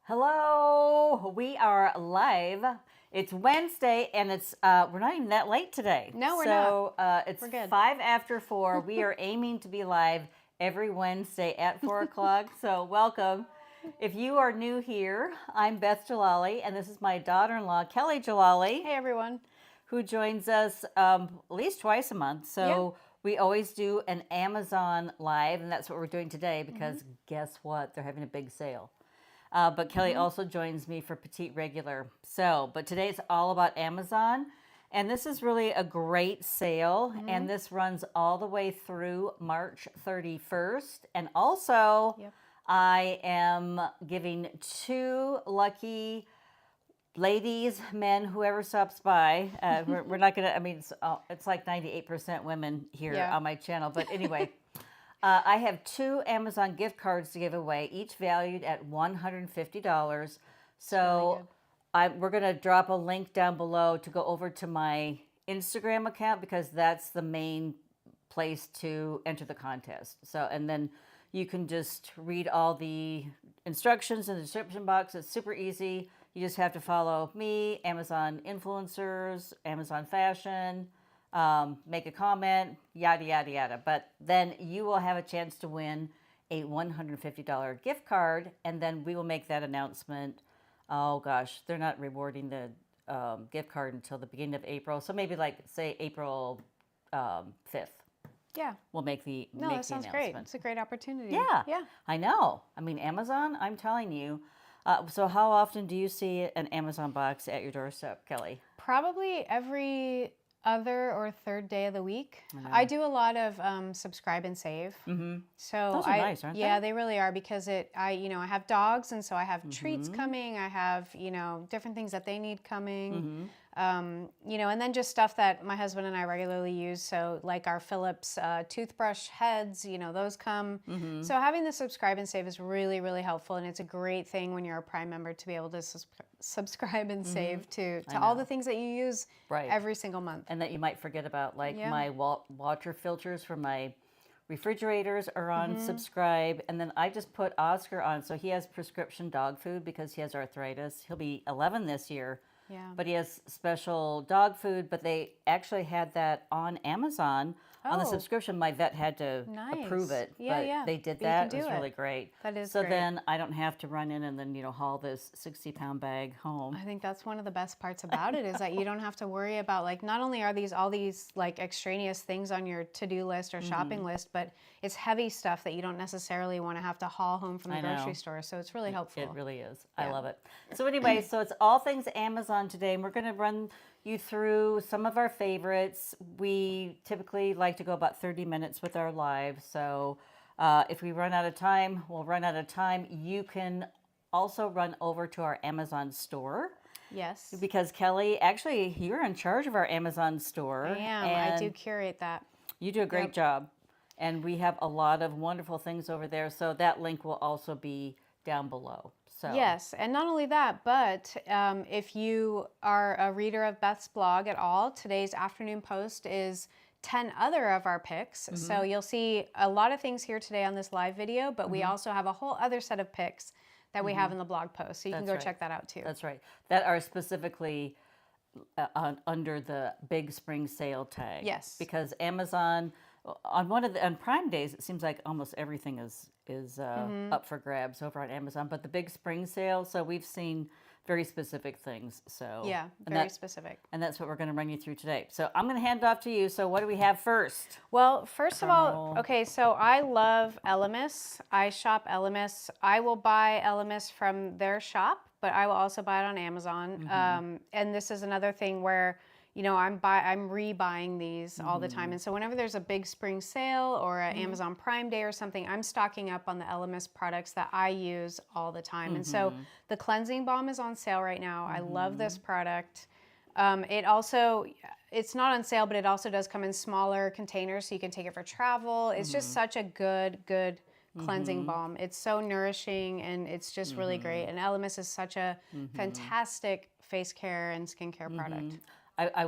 Hello, we are live. It's Wednesday, and it's we're not even that late today. No, we're not. So it's We're good. 4:05. We are aiming to be live every Wednesday at 4 o'clock. So welcome. If you are new here, I'm Beth Djalali, and this is my daughter-in-law, Kelly Djalali, Hey, everyone. who joins us at least twice a month. So we always do an Amazon live, and that's what we're doing today because guess what? They're having a big sale. But Kelly also joins me for Petite Regular. But today it's all about Amazon. And this is really a great sale. And this runs all the way through March 31st. And also, I am giving 2 lucky ladies, men, whoever stops by. We're not going to, I mean, it's like 98% women here on my channel. But anyway. I have 2 Amazon gift cards to give away, each valued at $150. So we're going to drop a link down below to go over to my Instagram account because that's the main place to enter the contest. So, and then you can just read all the instructions in the description box. It's super easy. You just have to follow me, Amazon influencers, Amazon fashion, make a comment, yada, yada, yada. But then you will have a chance to win a $150 gift card, and then we will make that announcement. Oh, gosh, they're not rewarding the gift card until the beginning of April. So maybe like, say, April 5th. Yeah. We'll make the No, that sounds great. It's a great opportunity. Yeah. I know. I mean, Amazon, I'm telling you. So how often do you see an Amazon box at your doorstep, Kelly? Probably every other or third day of the week. I do a lot of subscribe and save. So those are nice, aren't they? Yeah, they really are because I have dogs, and so I have treats coming. I have different things that they need coming. And then just stuff that my husband and I regularly use. So like our Philips toothbrush heads, those come. So having the subscribe and save is really, really helpful. And it's a great thing when you're a Prime member to be able to subscribe and save to all the things that you use every single month. And that you might forget about, like my water filters for my refrigerators are on subscribe. And then I just put Oscar on. So he has prescription dog food because he has arthritis. He'll be 11 this year. Yeah. But he has special dog food, but they actually had that on Amazon on the subscription. My vet had to approve it, but they did that. It was really great. That is so great. Then I don't have to run in and then haul this 60-pound bag home. I think that's one of the best parts about it is that you don't have to worry about, like, not only are all these like extraneous things on your to-do list or shopping list, but it's heavy stuff that you don't necessarily want to have to haul home from the grocery store. So it's really helpful. It really is. I love it. So anyway, so it's all things Amazon today, and we're going to run you through some of our favorites. We typically like to go about 30 minutes with our live. So if we run out of time, we'll run out of time. You can also run over to our Amazon store. Yes. Because Kelly, actually, you're in charge of our Amazon store. I am. I do curate that. You do a great job. And we have a lot of wonderful things over there. So that link will also be down below. So. Yes, and not only that, but if you are a reader of Beth's blog at all, today's afternoon post is 10 other of our picks. So you'll see a lot of things here today on this live video, but we also have a whole other set of picks that we have in the blog post. So you can go check that out too. That's right. That are specifically under the big spring sale tag. Yes. Because Amazon, on Prime days, it seems like almost everything is up for grabs over on Amazon. But the big spring sale, so we've seen very specific things. So yeah, very specific. And that's what we're going to run you through today. So I'm going to hand it off to you. So what do we have first? Well, first of all, okay, so I love Elemis. I shop Elemis. I will buy Elemis from their shop, but I will also buy it on Amazon. And this is another thing where I'm rebuying these all the time. And so whenever there's a big spring sale or an Amazon Prime Day or something, I'm stocking up on the Elemis products that I use all the time. And so the cleansing balm is on sale right now. I love this product. It's not on sale, but it also does come in smaller containers so you can take it for travel. It's just such a good cleansing balm. It's so nourishing and it's just really great. And Elemis is such a fantastic face care and skincare product. I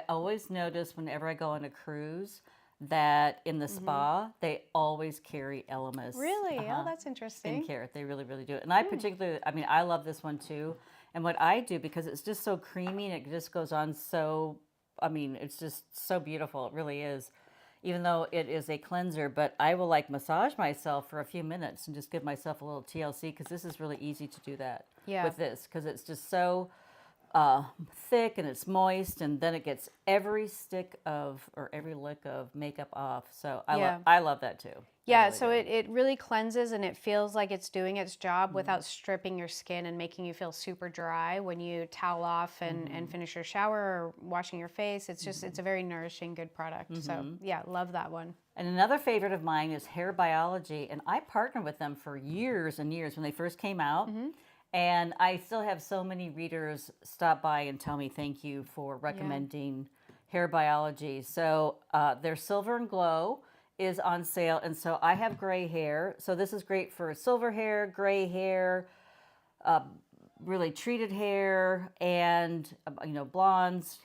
always notice whenever I go on a cruise that in the spa, they always carry Elemis. Really? Oh, that's interesting. Skincare. They really, really do it. And I particularly, I mean, I love this one too. And what I do, because it's just so creamy and it just goes on so, I mean, it's just so beautiful. It really is. Even though it is a cleanser, but I will like massage myself for a few minutes and just give myself a little TLC, because this is really easy to do that with this, because it's just so thick and it's moist, and then it gets every stick of or every lick of makeup off. So I love that too. Yeah, really so it really cleanses and it feels like it's doing its job without stripping your skin and making you feel super dry when you towel off and finish your shower or washing your face. It's just, it's a very nourishing, good product. So yeah, love that one. And another favorite of mine is Hair Biology, and I partnered with them for years and years when they first came out. And I still have so many readers stop by and tell me thank you for recommending Hair Biology. So their Silver and Glow is on sale, and so I have gray hair. So this is great for silver hair, gray hair, really treated hair, and blondes,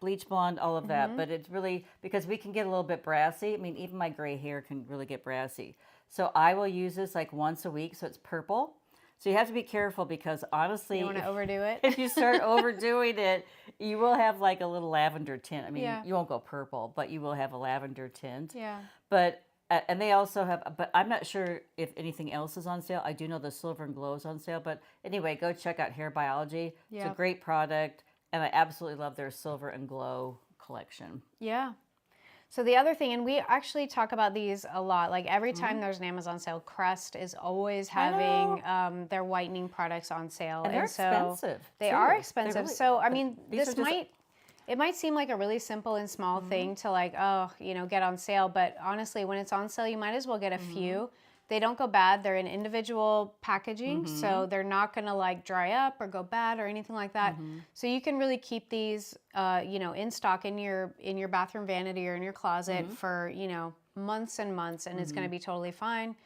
bleach blonde, all of that. But it's really, because we can get a little bit brassy. I mean, even my gray hair can really get brassy. So I will use this like once a week. So it's purple. So you have to be careful, because honestly, you don't want to overdo it. If you start overdoing it, you will have like a little lavender tint. I mean, you won't go purple, but you will have a lavender tint. Yeah. But and they also have, but I'm not sure if anything else is on sale. I do know the Silver and Glow is on sale, but anyway, go check out Hair Biology. It's a great product, and I absolutely love their Silver and Glow collection. Yeah. So the other thing, and we actually talk about these a lot, like every time there's an Amazon sale, Crest is always having their whitening products on sale. And they're expensive. They are expensive. Really, so, I mean, it might seem like a really simple and small thing to like, get on sale. But honestly, when it's on sale, you might as well get a few. They don't go bad. They're in individual packaging, so they're not going to like dry up or go bad or anything like that. So you can really keep these, in stock in your bathroom vanity or in your closet for, months and months, and it's going to be totally fine.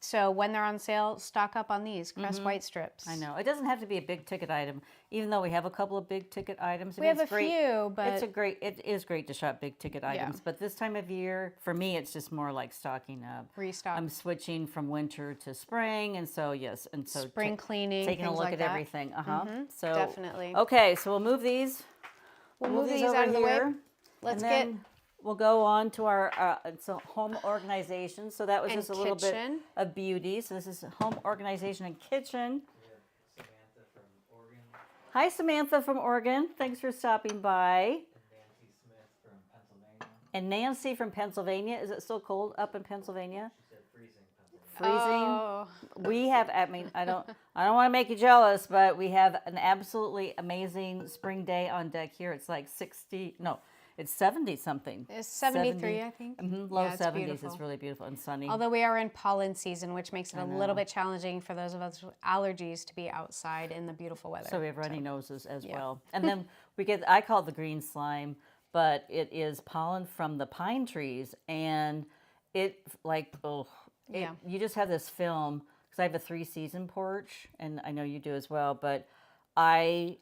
So when they're on sale, stock up on these Crest white strips. I know. It doesn't have to be a big ticket item, even though we have a couple of big ticket items. We have a few, but it is great to shop big ticket items. But this time of year, for me, it's just more like stocking up. Restock. I'm switching from winter to spring, and so spring cleaning, taking a look like at everything. So definitely. Okay, so we'll move these. We'll move these out of the way. Let's get. We'll go on to our home organization. So that was just a little bit of beauty. So this is home organization and kitchen. Samantha from Oregon. Hi, Samantha from Oregon. Thanks for stopping by. And Nancy Smith from Pennsylvania. And Nancy from Pennsylvania. Is it still cold up in Pennsylvania? She said freezing, Pennsylvania. Oh. We have, I don't want to make you jealous, but we have an absolutely amazing spring day on deck here. It's like 70 something. It's 73, I think. Low 70s. Beautiful. It's really beautiful and sunny. Although we are in pollen season, which makes it a little bit challenging for those of us with allergies to be outside in the beautiful weather. So we have runny noses as well. And then I call it the green slime, but it is pollen from the pine trees. And you just have this film, because I have a 3-season porch, and I know you do as well, but I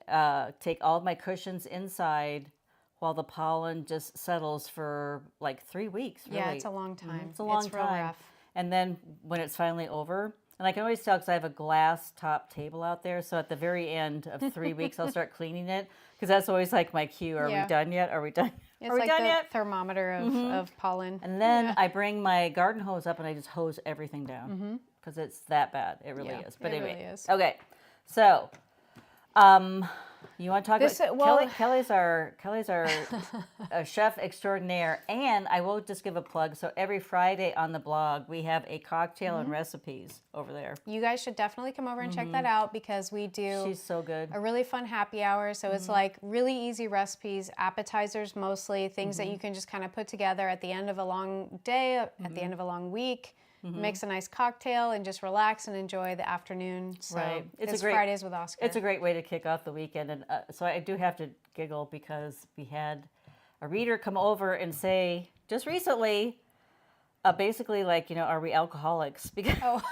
take all of my cushions inside while the pollen just settles for like 3 weeks. Really. Yeah, it's a long time. It's a long time. Real rough. And then when it's finally over, and I can always tell because I have a glass top table out there, so at the very end of 3 weeks, I'll start cleaning it, because that's always like my cue. Are we done yet? Are we done? It's like the thermometer of pollen. And then I bring my garden hose up and I just hose everything down, because it's that bad. It really is. But anyway, really is. Okay, so you want to talk about Kelly's our chef extraordinaire, and I will just give a plug. So every Friday on the blog, we have a cocktail and recipes over there. You guys should definitely come over and check that out, because we do. She's so good. A really fun happy hour. So it's like really easy recipes, appetizers mostly, things that you can just kind of put together at the end of a long day, at the end of a long week. Mix a nice cocktail and just relax and enjoy the afternoon. So it's Fridays with Oscar. It's a great way to kick off the weekend. And so I do have to giggle, because we had a reader come over and say just recently, basically like, are we alcoholics? Because,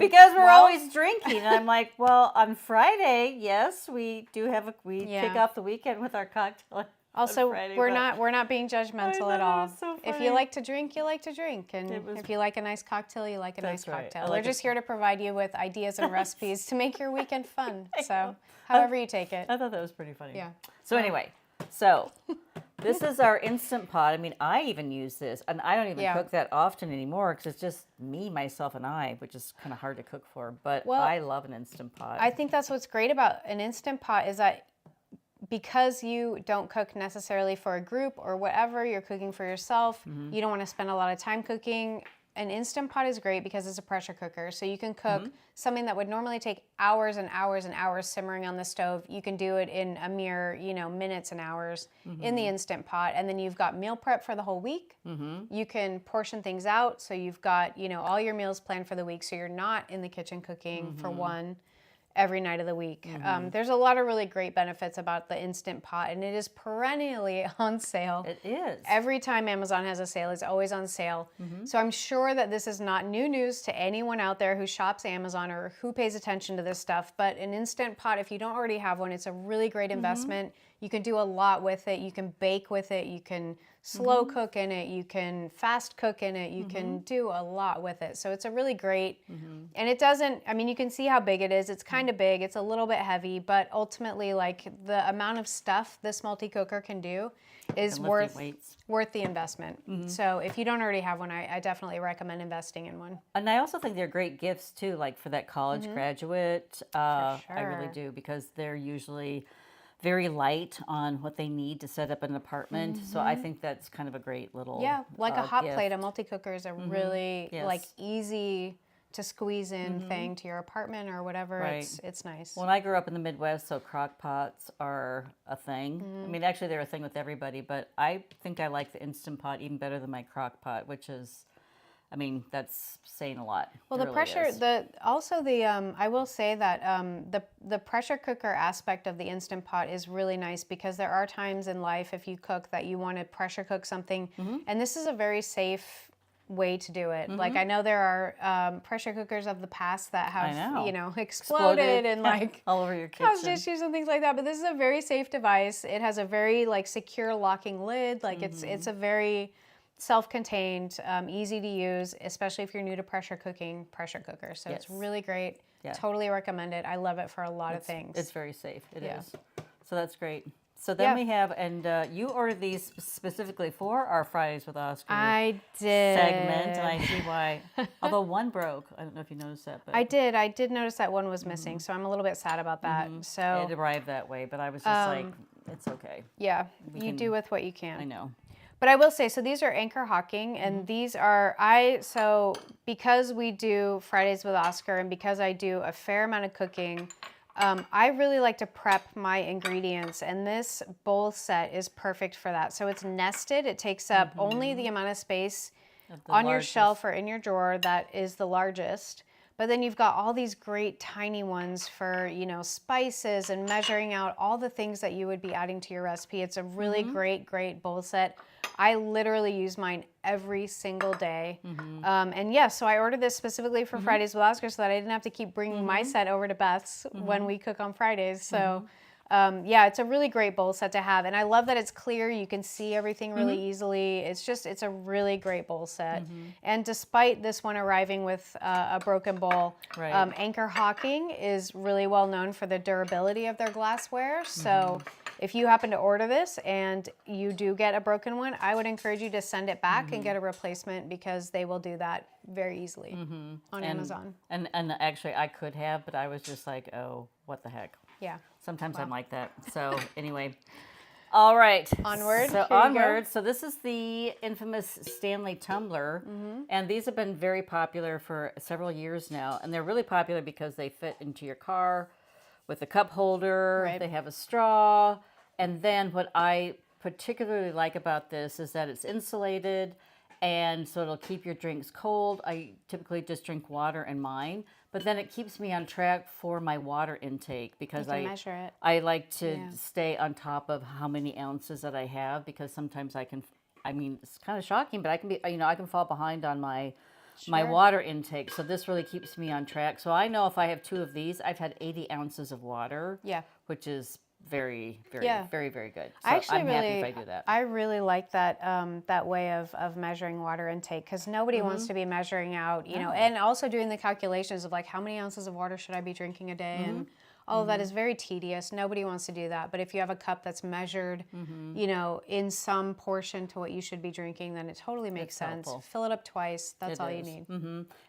because we're always drinking. And I'm like, well, on Friday, yes, we do kick off the weekend with our cocktail. Also, Friday, we're but- not being judgmental at know, all. it was so If funny. you like to drink, you like to drink, and It was- if you like a nice cocktail, you like a nice That's right. cocktail. I We're like just it. here to provide you with ideas and recipes to make your weekend fun. So, know. however you take it. I thought that was pretty funny. Yeah. So anyway, so this is our Instant Pot. I mean, I even use this, and I don't even Yeah. cook that often anymore because it's just me, myself, and I, which is kind of hard to cook for. But Well, I love an Instant Pot. I think that's what's great about an Instant Pot is that because you don't cook necessarily for a group or whatever, you're cooking for yourself, you don't want to spend a lot of time cooking. An Instant Pot is great because it's a pressure cooker. So you can cook something that would normally take hours and hours and hours simmering on the stove. You can do it in a mere, minutes and hours in the Instant Pot. And then you've got meal prep for the whole week. You can portion things out. So you've got, all your meals planned for the week. So you're not in the kitchen cooking for one every night of the week. There's a lot of really great benefits about the Instant Pot, and it is perennially on sale. It is. Every time Amazon has a sale, it's always on sale. So I'm sure that this is not new news to anyone out there who shops Amazon or who pays attention to this stuff. But an Instant Pot, if you don't already have one, it's a really great investment. You can do a lot with it. You can bake with it. You can slow cook in it. You can fast cook in it. You can do a lot with it. So it's a really great, and it doesn't, you can see how big it is. It's kind of big. It's a little bit heavy, but ultimately, like, the amount of stuff this multi-cooker can do is And lifting worth weights. the investment. So if you don't already have one, I definitely recommend investing in one. And I also think they're great gifts too, like for that college graduate. I really sure. do, because they're usually very light on what they need to set up an apartment. So I think that's kind of a great little Yeah, like a hot gift. plate, a multi-cooker is a really like Yes. easy to squeeze in thing to your apartment or whatever. Right. It's nice. When I grew up in the Midwest, so crock pots are a thing. I mean, actually, they're a thing with everybody, but I think I like the Instant Pot even better than my crock pot, which is, that's saying a lot. Well, It the really pressure, is. I will say that the pressure cooker aspect of the Instant Pot is really nice because there are times in life if you cook that you want to pressure cook something, and this is a very safe way to do it. Like, I know there are pressure cookers of the past that have, know. exploded and like all over your caused kitchen. issues and things like that. But this is a very safe device. It has a very like secure locking lid. Like it's a very self-contained, easy to use, especially if you're new to pressure cooker. So it's Yes. really great. Yeah. Totally recommend it. I love it for a lot of things. It's very safe. It is. Yeah. So that's great. So then Yeah. we have, and you ordered these specifically for our Fridays with Oscar I did. segment, and I see why. Although one broke, I don't know if you noticed that, but I did notice that one was missing, so I'm a little bit sad about that. So it arrived that way. But I was just like, it's okay. yeah, We you can- do with what you can. I know. But I will say, so these are Anchor Hawking, and these are, so because we do Fridays with Oscar and because I do a fair amount of cooking, I really like to prep my ingredients, and this bowl set is perfect for that. So it's nested. It takes up only the amount of space Of the on your largest. shelf or in your drawer that is the largest. But then you've got all these great tiny ones for, spices and measuring out all the things that you would be adding to your recipe. It's a really great bowl set. I literally use mine every single day. And yes, so I ordered this specifically for Fridays with Oscar so that I didn't have to keep bringing my set over to Beth's when we cook on Fridays. So yeah, it's a really great bowl set to have. And I love that it's clear. You can see everything really easily. It's a really great bowl set. And despite this one arriving with a broken bowl, Right. Anchor Hawking is really well known for the durability of their glassware. So if you happen to order this and you do get a broken one, I would encourage you to send it back and get a replacement because they will do that very easily on Amazon. And actually, I could have, but I was just like, oh, what the heck. Yeah. Sometimes I'm like that. So anyway, all right. Onward. So Here you go. onward. So this is the infamous Stanley Tumbler, and these have been very popular for several years now. And they're really popular because they fit into your car with a cup holder. Right. They have a straw, and then what I particularly like about this is that it's insulated, and so it'll keep your drinks cold. I typically just drink water in mine, but then it keeps me on track for my water intake because You can measure it. I like to Yeah. stay on top of how many ounces that I have because sometimes it's kind of shocking, but I can be, I can fall behind on my Sure. water intake. So this really keeps me on track. So I know if I have 2 of these, I've had 80 ounces of water. Yeah. Which is very, very, Yeah. very, very good. So I actually I'm happy if I do that. I really like that that way of measuring water intake, because nobody wants to be measuring out, you know, and also doing the calculations of like how many ounces of water should I be drinking a day, and all of that is very tedious. Nobody wants to do that. But if you have a cup that's measured, you know, in some portion to what you should be drinking, then it totally makes It's sense. helpful. Fill it up twice. That's It all you is. need.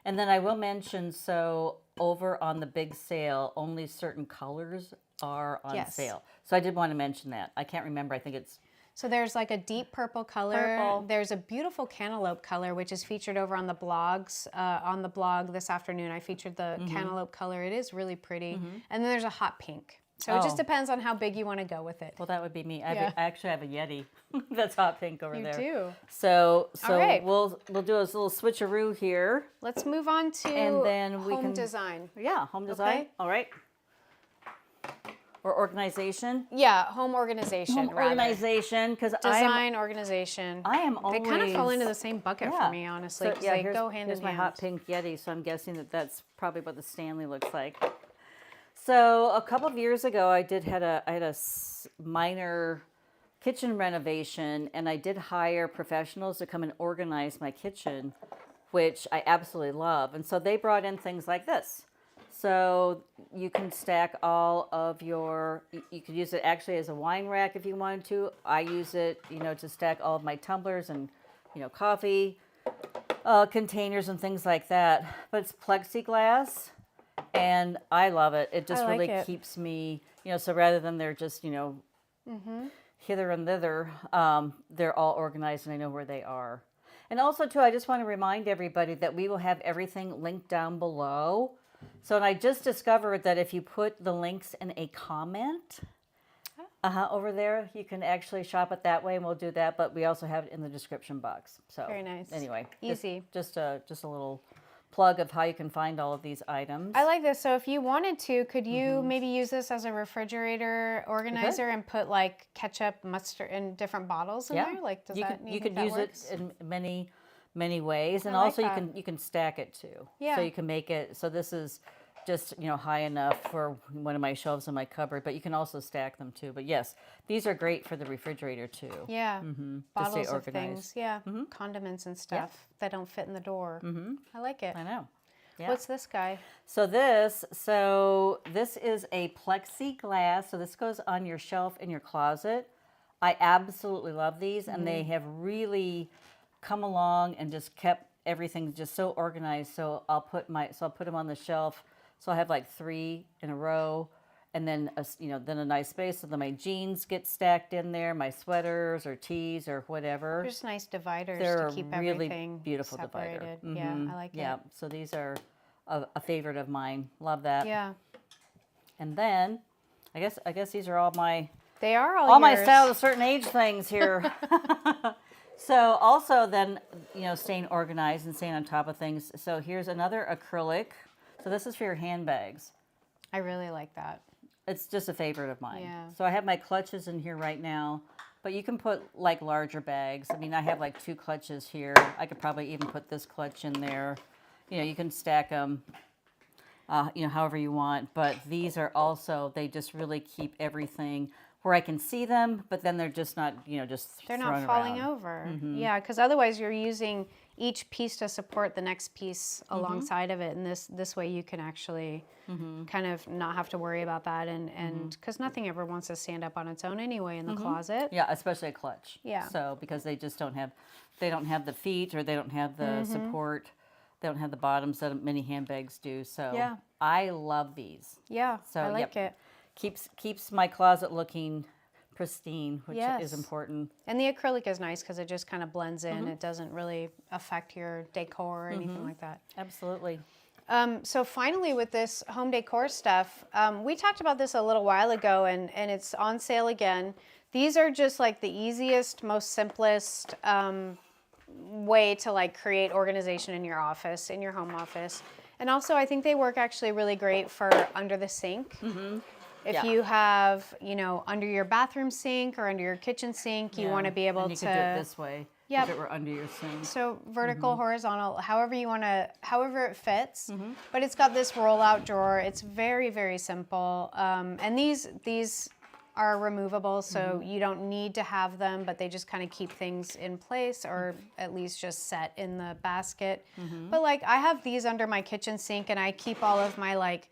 And then I will mention, so over on the big sale, only certain colors are on Yes. sale. So I did want to mention that. I can't remember. I think it's So there's like a deep purple color. Purple. There's a beautiful cantaloupe color, which is featured over on the blogs. On the blog this afternoon, I featured the cantaloupe color. It is really pretty. And then there's a hot pink. So it just depends on how big you want to go with it. well, that would be me. Yeah. I actually have a Yeti that's hot pink over You there. do. So All right. we'll do a little switcheroo here. Let's move on to And then we home can- design. Yeah, home design. Okay. All right. Or organization. Yeah, home organization. Home rather. organization, because Design, organization. I am They always kind of fall into the same bucket Yeah. for me, honestly, So, because yeah, they here's, go hand here's in my hand. hot pink Yeti, so I'm guessing that that's probably what the Stanley looks like. So a couple of years ago, I had a minor kitchen renovation, and I did hire professionals to come and organize my kitchen, which I absolutely love. And so they brought in things like this. So you can stack all of you could use it actually as a wine rack if you wanted to. I use it, you know, to stack all of my tumblers and, you know, coffee containers and things like that. But it's plexiglass, and I love it. It just I like really it. keeps me, you know, so rather than they're just, you know, hither and thither, they're all organized and I know where they are. And also, too, I just want to remind everybody that we will have everything linked down below. So, and I just discovered that if you put the links in a comment over there, you can actually shop it that way, and we'll do that. But we also have it in the description box. So, Very nice. Anyway, Easy. Just a little plug of how you can find all of these items. I like this. So if you wanted to, could you maybe use this as a refrigerator organizer and put like ketchup, mustard, and different bottles in there? Like, does you that could, you could use works? it in many ways, and I like also that. you can stack it too. Yeah. So you can make it so this is just, you know, high enough for one of my shelves in my cupboard, but you can also stack them too. But yes, these are great for the refrigerator too. Yeah, bottles of organized. things. Yeah, condiments and stuff that don't fit in the door. I like it. I know. Yeah. What's this guy? So this is a plexiglass. So this goes on your shelf in your closet. I absolutely love these, and they have really come along and just kept everything just so organized. So I'll put them on the shelf. So I have like 3 in a row, and then then a nice space. So then my jeans get stacked in there, my sweaters or tees or whatever. Just nice dividers They're to keep really everything beautiful separated. divider. Yeah, I like Yeah, it. so these are a favorite of mine. Love that. Yeah, And then I guess these are all my they are all my yours. style of certain age things here. So also then, you know, staying organized and staying on top of things. So here's another acrylic. So this is for your handbags. I really like that. It's just a favorite of mine. Yeah. So I have my clutches in here right now, but you can put like larger bags. I mean, I have like 2 clutches here. I could probably even put this clutch in there. You know, you can stack them, you know, however you want. But these are also, they just really keep everything where I can see them, but then they're just not, you know, just They're thrown not falling around. over. Yeah, because otherwise you're using each piece to support the next piece alongside of it, and this way you can actually kind of not have to worry about that, and because nothing ever wants to stand up on its own anyway in the closet. Yeah, especially a clutch. Yeah. So because they just don't have the feet, or they don't have the support, they don't have the bottoms that many handbags do. So Yeah. I love these. Yeah, So, I like yep. it. Keeps my closet looking pristine, which Yes. is important. And the acrylic is nice because it just kind of blends in. It doesn't really affect your decor or anything like that. Absolutely. So finally with this home decor stuff, we talked about this a little while ago, and it's on sale again. These are just like the easiest, most simplest way to like create organization in your office, in your home office. And also I think they work actually really great for under the sink. If Yeah. you have, you know, under your bathroom sink or under your kitchen sink, you want to be able and you to could do it this way. Yep. If it were under your sink. so vertical, horizontal, however you want to, however it fits. But it's got this roll-out drawer. It's very, very simple. And these are removable, so you don't need to have them, but they just kind of keep things in place, or at least just set in the basket. But like I have these under my kitchen sink, and I keep all of my like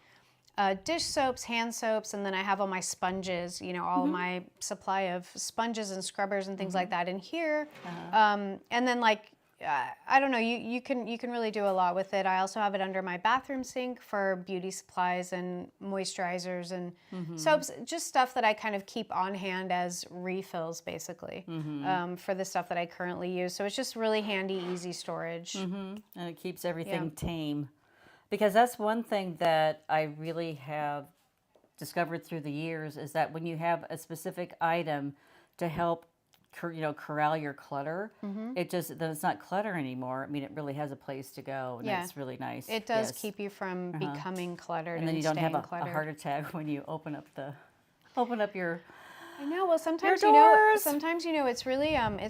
dish soaps, hand soaps, and then I have all my sponges, you know, all of my supply of sponges and scrubbers and things like that in here. And then like, I don't know, you can really do a lot with it. I also have it under my bathroom sink for beauty supplies and moisturizers and soaps, just stuff that I kind of keep on hand as refills, basically, for the stuff that I currently use. So it's just really handy, easy storage. And it keeps everything tame. Because that's one thing that I really have discovered through the years is that when you have a specific item to help, corral your clutter, then it's not clutter anymore. I mean, it really has a place to go, and it's really nice. It does keep you from becoming cluttered, and then you don't have a cluttered. heart attack when you open up your. I know. Well, sometimes it's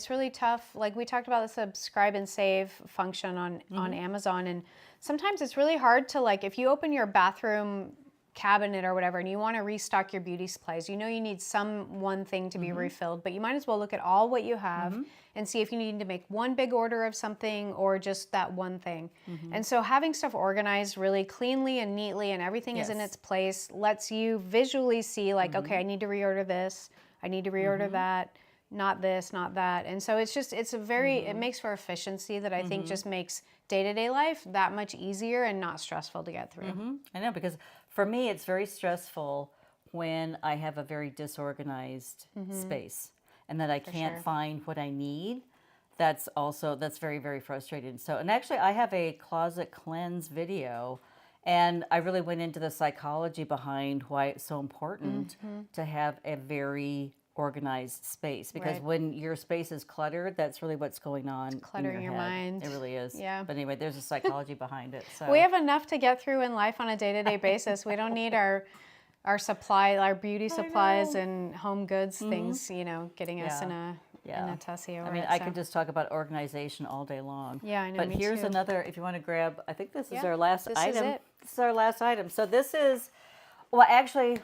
really tough. Like we talked about the subscribe and save function on Amazon, and sometimes it's really hard to, like, if you open your bathroom cabinet or whatever and you want to restock your beauty supplies, you need one thing to be refilled, but you might as well look at all what you have and see if you need to make one big order of something or just that one thing. And so having stuff organized really cleanly and neatly and everything is in its place lets you visually see, like, okay, I need to reorder this, I need to reorder that, not this, not that. And so it makes for efficiency that I think just makes day-to-day life that much easier and not stressful to get through. I know, because for me, it's very stressful when I have a very disorganized space and that I can't find what I need. That's very, very frustrating. So, and actually I have a closet cleanse video, and I really went into the psychology behind why it's so important to have a very organized space, because when your space is cluttered, that's really what's going on. It's cluttering your mind. It really is. Yeah. But anyway, there's a psychology behind it. So we have enough to get through in life on a day-to-day basis. We don't need our beauty supplies and home goods things, getting us in a tussy over I could just talk about organization all day long. Yeah, I know. But me here's too. another, if you want to grab, I think this is our last item. Is it. This is our last item. So this is, well, actually,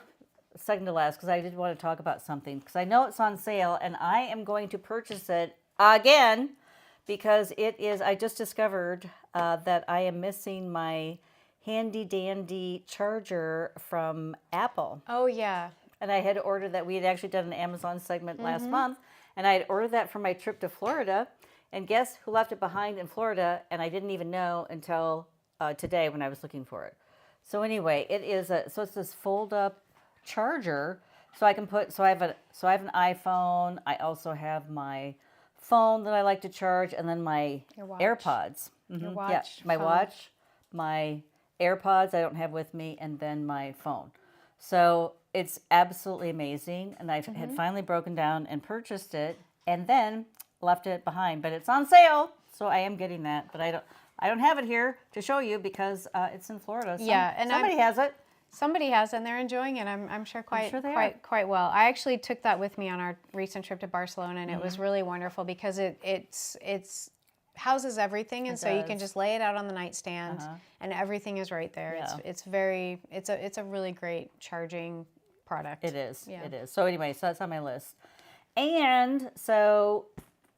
second to last, because I did want to talk about something, because I know it's on sale, and I am going to purchase it again, because I just discovered that I am missing my handy dandy charger from Apple. Oh, yeah. And I had ordered that. We had actually done an Amazon segment last month, and I had ordered that for my trip to Florida, and guess who left it behind in Florida? And I didn't even know until today when I was looking for it. So anyway, it's this fold-up charger, so I have an iPhone. I also have my phone that I like to charge, and then my AirPods. Your watch. Yeah, my phone. watch, my AirPods I don't have with me, and then my phone. So it's absolutely amazing, and I had finally broken down and purchased it, and then left it behind. But it's on sale, so I am getting that. But I don't have it here to show you because it's in Florida. Somebody has it. Somebody has, and they're enjoying it. I'm sure quite well. I actually took that with me on our recent trip to Barcelona, and it was really wonderful because it's houses everything, and so you can just lay it out on the nightstand, and everything is right there. Yeah. It's a really great charging product. It is. Yeah. It is. So anyway, so that's on my list, and so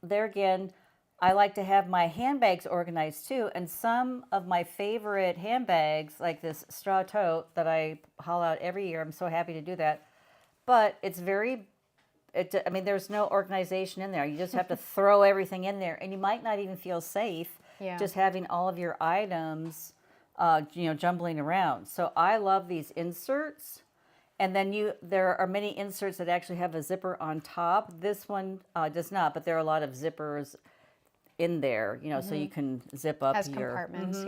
there again, I like to have my handbags organized too, and some of my favorite handbags, like this straw tote that I haul out every year. I'm so happy to do that, but there's no organization in there. You just have to throw everything in there, and you might not even feel safe just having all of your items, jumbling around. So I love these inserts. And then there are many inserts that actually have a zipper on top. This one does not, but there are a lot of zippers in there, so you can zip up compartments,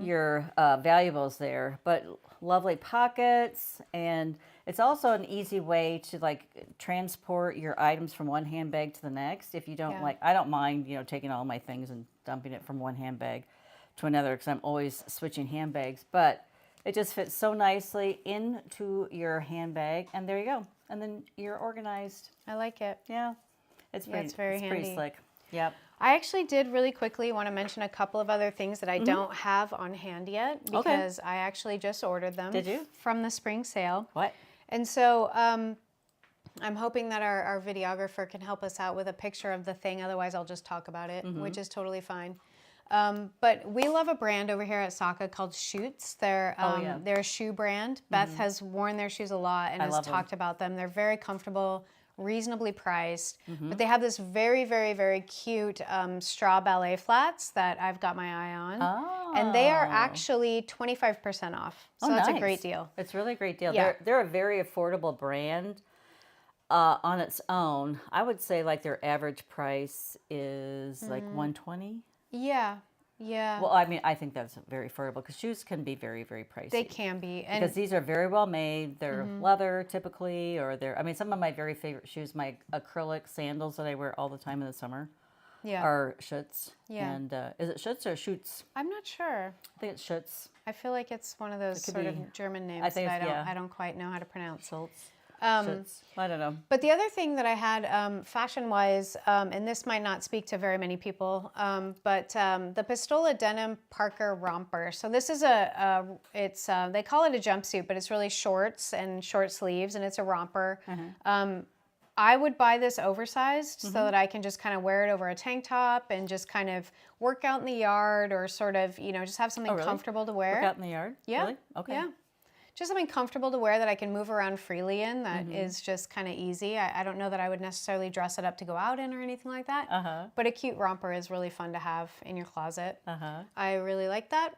your valuables there. But lovely pockets, and it's also an easy way to transport your items from one handbag to the next. If you don't I don't mind, taking all my things and dumping it from one handbag to another, because I'm always switching handbags. But it just fits so nicely into your handbag, and there you go. And then you're organized. I like it. Yeah, it's very handy. Pretty slick. Yep. I actually did really quickly want to mention a couple of other things that I don't have on hand yet, because I actually just ordered them. Did you? From the spring sale. What? And so I'm hoping that our videographer can help us out with a picture of the thing. Otherwise, I'll just talk about it, which is totally fine. But we love a brand over here at Saka called Shoots. They're they're a shoe brand. Beth has worn their shoes a lot and has talked about them. They're very comfortable, reasonably priced, but they have this very, very, very cute straw ballet flats that I've got my eye on. And they are actually 25% off. So that's a great deal. It's really a great deal. Yeah. They're a very affordable brand on its own. I would say like their average price is like $120. Yeah. Yeah. Well, I mean, I think that's very affordable because shoes can be very, very pricey. They can be. And because these are very well made. They're leather typically, or I mean, some of my very favorite shoes, my acrylic sandals that I wear all the time in the summer, are Schutz. Yeah. And is it Schutz or Schutz? I'm not sure. I think it's Schutz. I feel like it's one of those sort of German names I think that I don't quite know how to pronounce. Schultz. Schutz. I don't know. But the other thing that I had fashion-wise, and this might not speak to very many people, but the Pistola Denim Parker Romper. So this is they call it a jumpsuit, but it's really shorts and short sleeves, and it's a romper. I would buy this oversized so that I can just kind of wear it over a tank top and just kind of work out in the yard or sort of, just have something comfortable to wear. Work out in the yard? Yeah. Really? Okay. Yeah. Just something comfortable to wear that I can move around freely in that is just kind of easy. I don't know that I would necessarily dress it up to go out in or anything like that. But a cute romper is really fun to have in your closet. I really like that.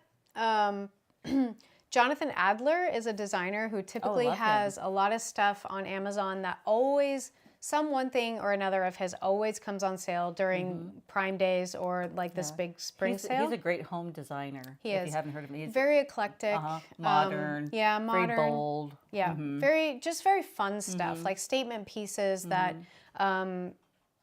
Jonathan Adler is a designer who typically has a lot of stuff on Amazon that always, one thing or another of his always comes on sale during Prime Days or like this big spring sale. He's a great home designer. He if is. you haven't heard of him. He's very eclectic. Modern. Modern. Very bold. Yeah, very fun stuff, like statement pieces that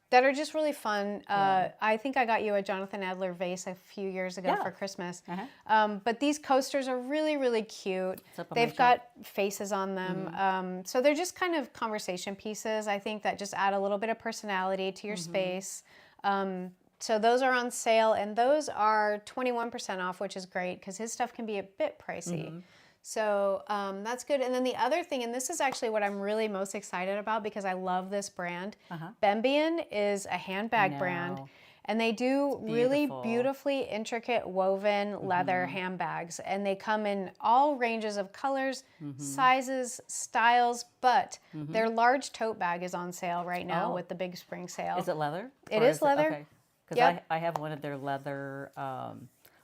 that are just really fun. I think I got you a Jonathan Adler vase a few years ago for Christmas. But these coasters are really, really cute. They've got faces on them. So they're just kind of conversation pieces, I think, that just add a little bit of personality to your space. So those are on sale, and those are 21% off, which is great because his stuff can be a bit pricey. So that's good. And then the other thing, and this is actually what I'm really most excited about because I love this brand. Bembian is a handbag brand, and they do really beautifully intricate woven leather handbags. And they come in all ranges of colors, sizes, styles, but their large tote bag is on sale right now with the big spring sale. Is it leather? It is leather. Okay. Because I have one of their leather, I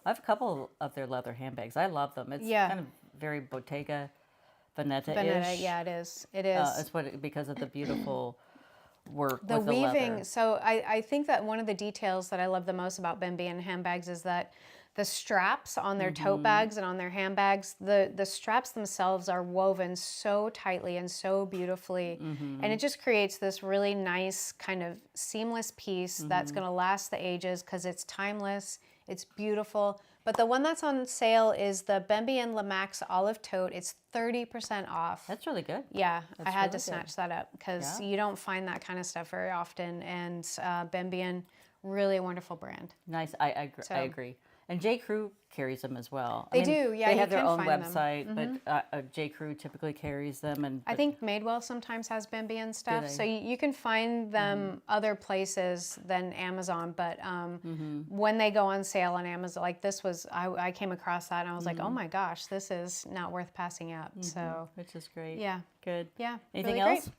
have a couple of their leather handbags. I love them. It's kind of very Bottega Veneta-ish. Yeah, it is. It is. It's because of the beautiful work the with the weaving. leather. So I think that one of the details that I love the most about Bembian handbags is that the straps on their tote bags and on their handbags, the straps themselves are woven so tightly and so beautifully. And it just creates this really nice kind of seamless piece that's going to last the ages because it's timeless, it's beautiful. But the one that's on sale is the Bembian Lamax Olive Tote. It's 30% off. That's really good. Yeah, I had to really snatch that up because you don't find that kind of stuff very often. And Bembian, really wonderful brand. Nice. I agree. And J. Crew carries them as well. They do, yeah. They have their can own find website, but J. Crew typically carries them. And I think Madewell sometimes has Bembian stuff, so you can find them other places than Amazon. But when they go on sale on Amazon, like this was, I came across that and I was like, oh my gosh, this is not worth passing up. So which is great. yeah, Good. yeah. Anything really else?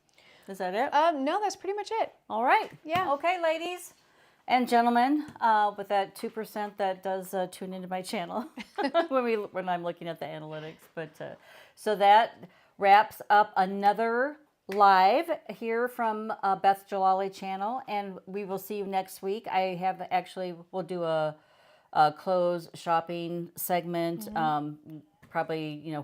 Is that it? No, that's pretty much it. All right. Yeah. Okay, ladies and gentlemen, with that 2% that does tune into my channel when I'm looking at the analytics. But so that wraps up another live here from Beth Djalali channel, and we will see you next week. We'll do a clothes shopping segment. Probably,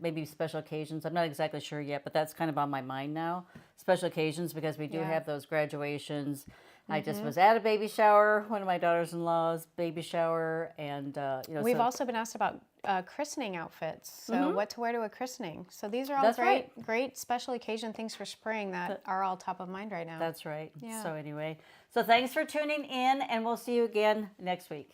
maybe special occasions. I'm not exactly sure yet, but that's kind of on my mind now. Special occasions because we do have those graduations. I just was at a baby shower, one of my daughters-in-law's baby shower, and we've also been asked about christening outfits. So what to wear to a christening. So these are all great special occasion things for spring that are all top of mind right now. That's right. Yeah. So anyway, thanks for tuning in, and we'll see you again next week.